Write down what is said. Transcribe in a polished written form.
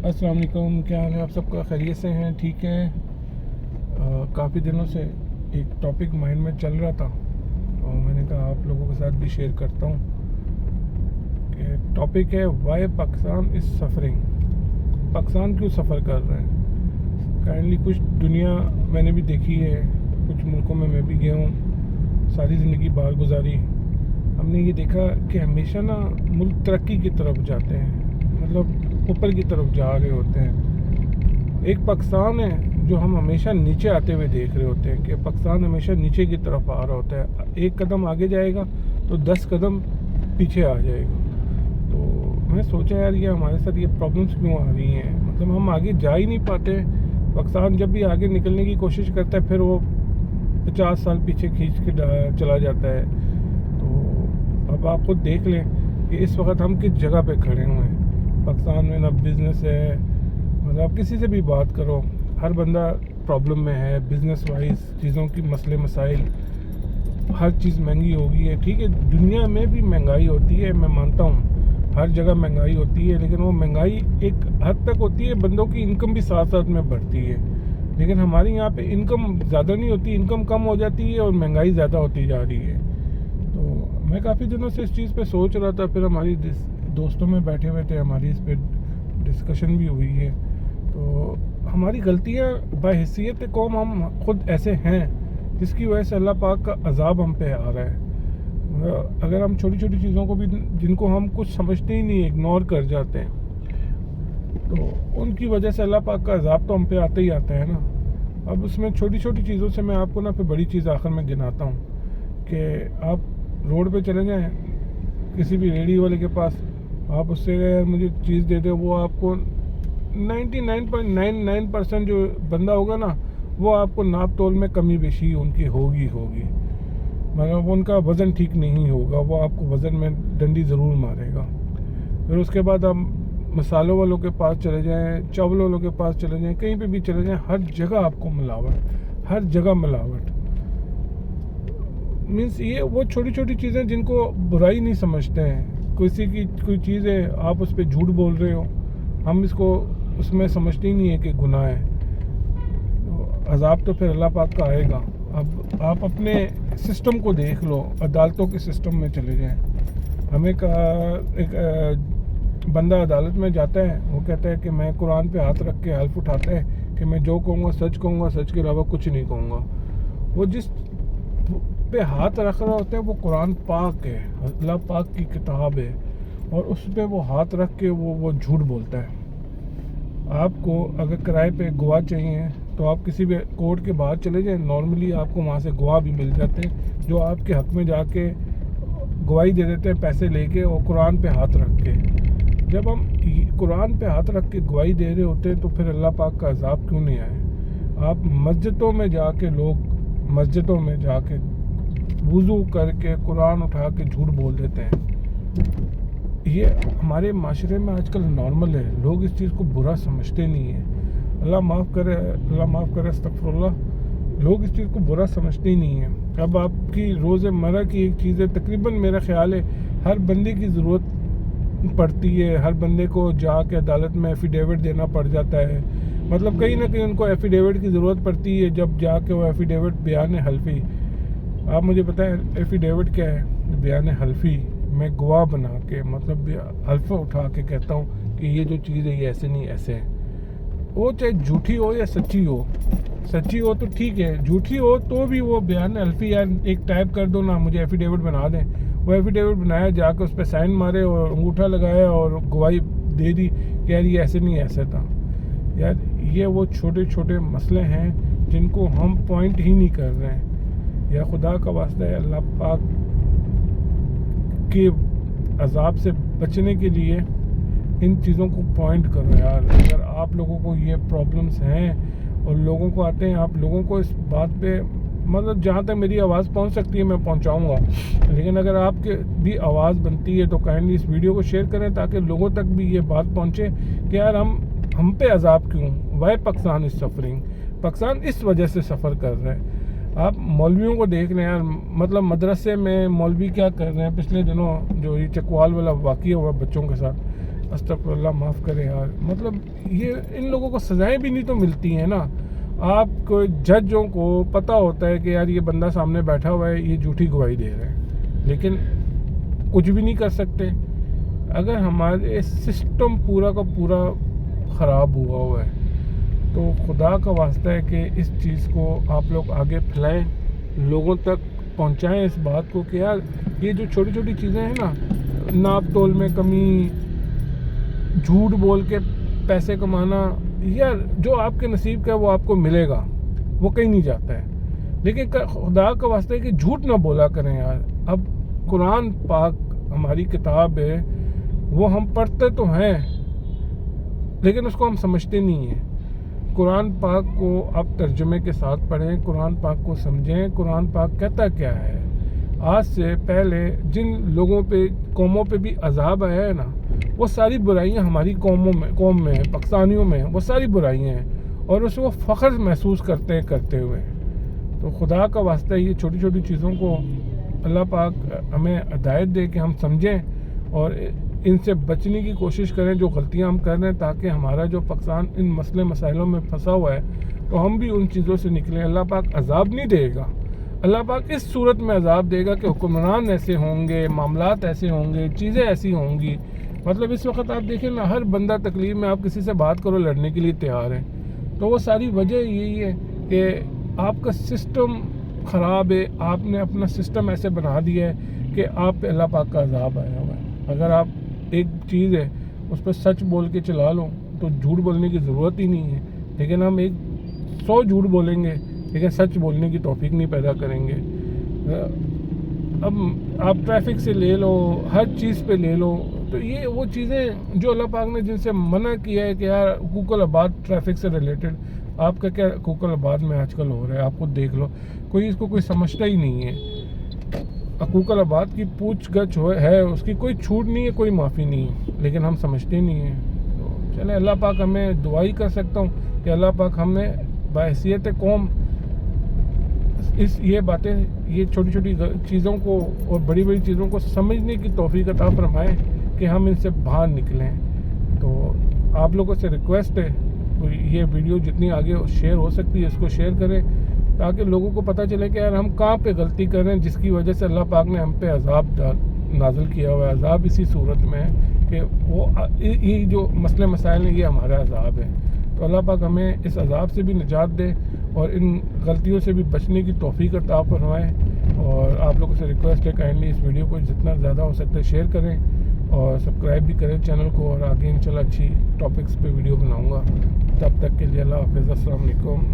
السلام علیکم، کیا حال ہے آپ سب کا؟ خیریت سے ہیں؟ ٹھیک ہیں؟ کافی دنوں سے ایک ٹاپک مائنڈ میں چل رہا تھا اور میں نے کہا آپ لوگوں کے ساتھ بھی شیئر کرتا ہوں کہ ٹاپک ہے why Pakistan is suffering. Pakistan کیوں سفر کر رہے ہیں؟ کائنڈلی کچھ دنیا میں نے بھی دیکھی ہے، کچھ ملکوں میں بھی گیا ہوں، ساری زندگی باہر گزاری. ہم نے یہ دیکھا کہ ہمیشہ نا ملک ترقی کی طرف جاتے ہیں، مطلب اوپر کی طرف جا رہے ہوتے ہیں. ایک پاکستان ہے جو ہم ہمیشہ نیچے آتے ہوئے دیکھ رہے ہوتے ہیں کہ پاکستان ہمیشہ نیچے کی طرف آ رہا ہوتا ہے. ایک قدم آگے جائے گا تو 10 قدم پیچھے آ جائے گا. تو میں سوچا یار یہ ہمارے ساتھ یہ پرابلمس کیوں آ رہی ہیں؟ مطلب ہم آگے جا ہی نہیں پاتے. پاکستان جب بھی آگے نکلنے کی کوشش کرتا ہے پھر وہ 50 سال پیچھے کھینچ کے چلا جاتا ہے. تو اب آپ خود دیکھ لیں کہ اس وقت ہم کس جگہ پہ کھڑے ہوئے ہیں. پاکستان میں نہ بزنس ہے، مطلب کسی سے بھی بات کرو ہر بندہ پرابلم میں ہے. بزنس وائز چیزوں کی مسئلے مسائل، ہر چیز مہنگی ہو گئی ہے. ٹھیک ہے، دنیا میں بھی مہنگائی ہوتی ہے، میں مانتا ہوں ہر جگہ مہنگائی ہوتی ہے، لیکن وہ مہنگائی ایک حد تک ہوتی ہے، بندوں کی انکم بھی ساتھ ساتھ میں بڑھتی ہے. لیکن ہمارے یہاں پہ انکم زیادہ نہیں ہوتی، انکم کم ہو جاتی ہے اور مہنگائی زیادہ ہوتی جا رہی ہے. تو میں کافی دنوں سے اس چیز پہ سوچ رہا تھا. پھر ہماری دوستوں میں بیٹھے ہوئے تھے، ہماری اس پہ ڈسکشن بھی ہوئی ہے. تو ہماری غلطیاں بحیثیت قوم ہم خود ایسے ہیں جس کی وجہ سے اللہ پاک کا عذاب ہم پہ آ رہا ہے. اگر ہم چھوٹی چھوٹی چیزوں کو بھی جن کو ہم کچھ سمجھتے ہی نہیں، اگنور کر جاتے ہیں، تو ان کی وجہ سے اللہ پاک کا عذاب تو ہم پہ آتا ہی آتا ہے نا. اب اس میں چھوٹی چھوٹی چیزوں سے میں آپ کو نا پھر بڑی چیز آخر میں گناتا ہوں کہ آپ روڈ پہ چلے جائیں کسی بھی ریڈی والے کے پاس، آپ اس سے مجھے چیز دے دیں، وہ آپ کو 99.99% جو بندہ ہوگا نا وہ آپ کو ناپ تول میں کمی بیشی ان کی ہوگی مگر ان کا وزن ٹھیک نہیں ہوگا، وہ آپ کو وزن میں ڈنڈی ضرور مارے گا. پھر اس کے بعد آپ مسالوں والوں کے پاس چلے جائیں، چاول والوں کے پاس چلے جائیں، کہیں پہ بھی چلے جائیں، ہر جگہ آپ کو ملاوٹ، ہر جگہ ملاوٹ. مینس یہ وہ چھوٹی چھوٹی چیزیں جن کو برائی نہیں سمجھتے ہیں. کسی کی کوئی چیز ہے، آپ اس پہ جھوٹ بول رہے ہو، ہم اس کو اس میں سمجھتے ہی نہیں ہے کہ گناہ ہے. عذاب تو پھر اللہ پاک کا آئے گا. اب آپ اپنے سسٹم کو دیکھ لو، عدالتوں کے سسٹم میں چلے جائیں. ہمیں ایک بندہ عدالت میں جاتا ہے، وہ کہتا ہے کہ میں قرآن پہ ہاتھ رکھ کے حلف اٹھاتا ہے کہ میں جو کہوں گا سچ کے علاوہ کچھ نہیں کہوں گا. وہ جس پہ ہاتھ رکھ رہا ہوتا ہے وہ قرآن پاک ہے، اللہ پاک کی کتاب ہے، اور اس پہ وہ ہاتھ رکھ کے وہ جھوٹ بولتا ہے. آپ کو اگر کرائے پہ گواہ چاہیے تو آپ کسی بھی کورٹ کے باہر چلے جائیں، نارملی آپ کو وہاں سے گواہ بھی مل جاتے ہیں جو آپ کے حق میں جا کے گواہی دے دیتے ہیں پیسے لے کے اور قرآن پہ ہاتھ رکھ کے. جب ہم قرآن پہ ہاتھ رکھ کے گواہی دے رہے ہوتے ہیں تو پھر اللہ پاک کا عذاب کیوں نہیں آئے؟ آپ مسجدوں میں جا کے وضو کر کے قرآن اٹھا کے جھوٹ بول دیتے ہیں. یہ ہمارے معاشرے میں آج کل نارمل ہے، لوگ اس چیز کو برا سمجھتے نہیں ہیں. اللہ معاف کرے استغفر اللہ. لوگ اس چیز کو برا سمجھتے ہی نہیں ہیں. اب آپ کی روزمرہ کی ایک چیز ہے، تقریباً میرا خیال ہے ہر بندے کی ضرورت پڑتی ہے، ہر بندے کو جا کے عدالت میں ایفیڈیوٹ دینا پڑ جاتا ہے. مطلب کہیں نہ کہیں ان کو ایفیڈیوٹ کی ضرورت پڑتی ہے، جب جا کے وہ ایفیڈیوٹ بیان حلفی. آپ مجھے بتائیں ایفیڈیوٹ کیا ہے؟ بیان حلفی. میں گواہ بنا کے مطلب حلف اٹھا کے کہتا ہوں کہ یہ جو چیز ہے یہ ایسے نہیں ایسے ہے. وہ چاہے جھوٹی ہو یا سچی ہو تو ٹھیک ہے، جھوٹی ہو تو بھی وہ بیان حلفی یار ایک ٹائپ کر دو نا، مجھے ایفیڈیوٹ بنا دیں. وہ ایفیڈیوٹ بنایا، جا کے اس پہ سائن مارے اور انگوٹھا لگایا اور گواہی دے دی کہ یار یہ ایسے نہیں ایسا تھا. یار یہ وہ چھوٹے چھوٹے مسئلے ہیں جن کو ہم پوائنٹ ہی نہیں کر رہے ہیں. یا خدا کا واسطہ ہے، اللہ پاک کے عذاب سے بچنے کے لیے ان چیزوں کو پوائنٹ کرو یار. اگر آپ لوگوں کو یہ پرابلمس ہیں اور لوگوں کو آتے ہیں، آپ لوگوں کو اس بات پہ مطلب جہاں تک میری آواز پہنچ سکتی ہے میں پہنچاؤں گا. لیکن اگر آپ کے بھی آواز بنتی ہے تو کائنڈلی اس ویڈیو کو شیئر کریں تاکہ لوگوں تک بھی یہ بات پہنچے کہ یار ہم پہ عذاب کیوں؟ Why Pakistan is suffering. Pakistan اس وجہ سے سفر کر رہا ہے. آپ مولویوں کو دیکھ لیں یار، مطلب مدرسے میں مولوی کیا کر رہے ہیں. پچھلے دنوں جو یہ چکوال والا واقعہ ہوا بچوں کے ساتھ، استغفراللہ معاف کرے یار. مطلب یہ ان لوگوں کو سزائیں بھی نہیں تو ملتی ہیں نا. آپ کو ججوں کو پتہ ہوتا ہے کہ یار یہ بندہ سامنے بیٹھا ہوا ہے, یہ جھوٹی گواہی دے رہا ہے, لیکن کچھ بھی نہیں کر سکتے. اگر ہمارے سسٹم پورا کا پورا خراب ہوا ہے تو خدا کا واسطہ ہے کہ اس چیز کو آپ لوگ آگے پھیلائیں, لوگوں تک پہنچائیں اس بات کو کہ یار یہ جو چھوٹی چھوٹی چیزیں ہیں نا, ناپ تول میں کمی, جھوٹ بول کے پیسے کمانا, یار جو آپ کے نصیب کا ہے وہ آپ کو ملے گا, وہ کہیں نہیں جاتا ہے. لیکن خدا کا واسطہ ہے کہ جھوٹ نہ بولا کریں یار. اب قرآن پاک ہماری کتاب ہے, وہ ہم پڑھتے تو ہیں لیکن اس کو ہم سمجھتے نہیں ہیں. قرآن پاک کو آپ ترجمے کے ساتھ پڑھیں, قرآن پاک کو سمجھیں, قرآن پاک کہتا کیا ہے. آج سے پہلے جن لوگوں پہ, قوموں پہ بھی عذاب آیا ہے نا, وہ ساری برائیاں ہماری قوم میں ہیں, پاکستانیوں میں ہیں, وہ ساری برائیاں ہیں, اور اس وہ فخر محسوس کرتے ہوئے. تو خدا کا واسطہ یہ چھوٹی چھوٹی چیزوں کو اللہ پاک ہمیں ہدایت دے کہ ہم سمجھیں اور ان سے بچنے کی کوشش کریں جو غلطیاں ہم کر رہے ہیں, تاکہ ہمارا جو پاکستان ان مسئلے مسائلوں میں پھنسا ہوا ہے تو ہم بھی ان چیزوں سے نکلیں. اللہ پاک عذاب نہیں دے گا, اللہ پاک اس صورت میں عذاب دے گا کہ حکمران ایسے ہوں گے, معاملات ایسے ہوں گے, چیزیں ایسی ہوں گی. مطلب اس وقت آپ دیکھیں نا, ہر بندہ تکلیف میں, آپ کسی سے بات کرو لڑنے کے لیے تیار ہے. تو وہ ساری وجہ یہی ہے کہ آپ کا سسٹم خراب ہے, آپ نے اپنا سسٹم ایسے بنا دیا ہے کہ آپ پہ اللہ پاک کا عذاب آیا ہوا ہے. اگر آپ ایک چیز ہے اس پہ سچ بول کے چلا لو تو جھوٹ بولنے کی ضرورت ہی نہیں ہے. لیکن ہم 100 جھوٹ بولیں گے لیکن سچ بولنے کی توفیق نہیں پیدا کریں گے. اب آپ ٹریفک سے لے لو, ہر چیز پہ لے لو, تو یہ وہ چیزیں جو اللہ پاک نے جن سے منع کیا ہے کہ یار حقوق العباد ٹریفک سے ریلیٹڈ, آپ کا کیا حقوق العباد میں آج کل ہو رہا ہے, آپ خود دیکھ لو. کوئی اس کو کوئی سمجھتا ہی نہیں ہے. حقوق العباد کی پوچھ گچھ ہے, اس کی کوئی چھوٹ نہیں ہے, کوئی معافی نہیں ہے, لیکن ہم سمجھتے نہیں ہیں. تو چلیں, اللہ پاک ہمیں دعا ہی کر سکتا ہوں کہ اللہ پاک ہمیں بحیثیت قوم یہ باتیں, یہ چھوٹی چھوٹی چیزوں کو اور بڑی بڑی چیزوں کو سمجھنے کی توفیق عطا فرمائے کہ ہم ان سے باہر نکلیں. تو آپ لوگوں سے ریکویسٹ ہے, یہ ویڈیو جتنی آگے شیئر ہو سکتی ہے اس کو شیئر کریں, تاکہ لوگوں کو پتہ چلے کہ یار ہم کہاں پہ غلطی کر رہے ہیں, جس کی وجہ سے اللہ پاک نے ہم پہ عذاب نازل کیا ہوا ہے. عذاب اسی صورت میں ہے کہ وہ یہ جو مسئلے مسائل ہیں یہ ہمارا عذاب ہے. تو اللہ پاک ہمیں اس عذاب سے بھی نجات دے اور ان غلطیوں سے بھی بچنے کی توفیق عطا فرمائے. اور آپ لوگوں سے ریکویسٹ ہے, کائنڈلی اس ویڈیو کو جتنا زیادہ ہو سکتا ہے شیئر کریں اور سبسکرائب بھی کریں چینل کو, اور آگے انشاءاللہ اچھی ٹاپکس پہ ویڈیو بناؤں گا. تب تک کے لیے اللہ حافظ, السلام علیکم.